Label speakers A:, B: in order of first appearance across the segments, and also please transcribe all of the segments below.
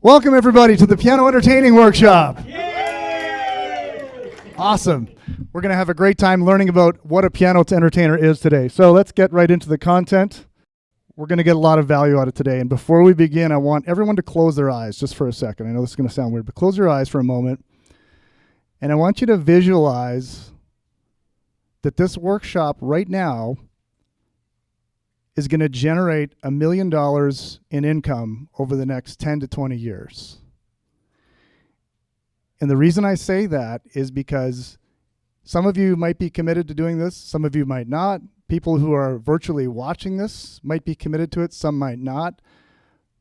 A: Welcome everybody to the Piano Entertaining Workshop.
B: Yay!
A: Awesome. We're going to have a great time learning about what a piano entertainer is today. So let's get right into the content. We're going to get a lot of value out of today. And before we begin, I want everyone to close their eyes just for a second. I know this is going to sound weird, but close your eyes for a moment. And I want you to visualize that this workshop right now is going to generate $1 million in income over the next 10 to 20 years. And the reason I say that is because some of you might be committed to doing this, some of you might not. People who are virtually watching this might be committed to it, some might not.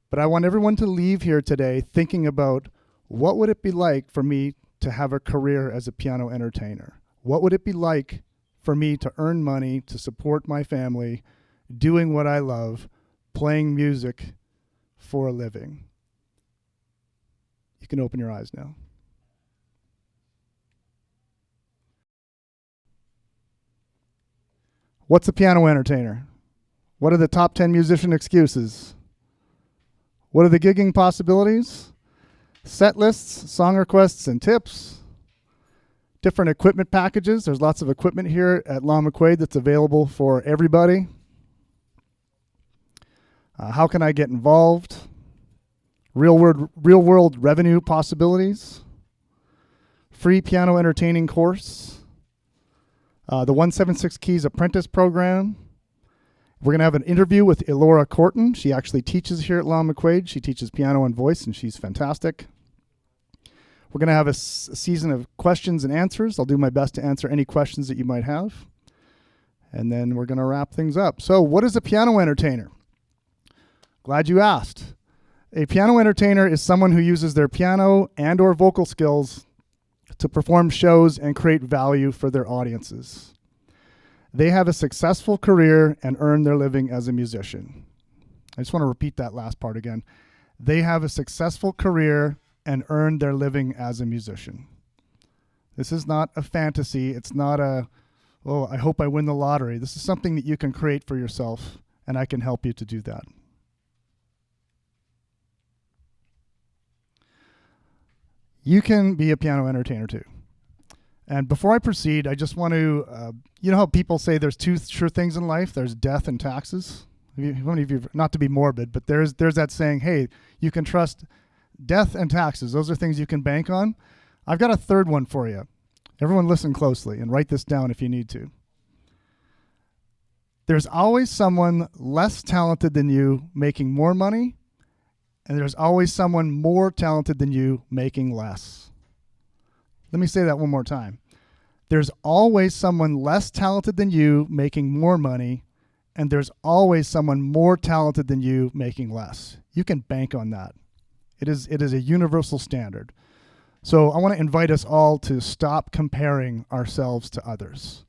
A: But I want everyone to leave here today thinking about what would it be like for me to have a career as a piano entertainer? What would it be like for me to earn money, to support my family, doing what I love, playing music for a living? You can open your eyes now. What's a piano entertainer? What are the top 10 musician excuses? What are the gigging possibilities? Set lists, song requests, and tips. Different equipment packages. There's lots of equipment here at Long McQuaid that's available for everybody. How can I get involved? Real world revenue possibilities. Free piano entertaining course. The 176 Keys Apprentice Program. We're going to have an interview with Elora Corton. She actually teaches here at Long McQuaid. She teaches piano and voice, and she's fantastic. We're going to have a season of questions and answers. I'll do my best to answer any questions that you might have. And then we're going to wrap things up. So what is a piano entertainer? Glad you asked. A piano entertainer is someone who uses their piano and or vocal skills to perform shows and create value for their audiences. They have a successful career and earn their living as a musician. I just want to repeat that last part again. They have a successful career and earn their living as a musician. This is not a fantasy. It's not a, oh, I hope I win the lottery. This is something that you can create for yourself, and I can help you to do that. You can be a piano entertainer too. And before I proceed, I just want to, you know how people say there's two sure things in life? There's death and taxes. Not to be morbid, but there's that saying, hey, you can trust death and taxes. Those are things you can bank on. I've got a third one for you. Everyone listen closely and write this down if you need to. There's always someone less talented than you making more money, and there's always someone more talented than you making less. Let me say that one more time. There's always someone less talented than you making more money, and there's always someone more talented than you making less. You can bank on that. It is a universal standard. So I want to invite us all to stop comparing ourselves to others.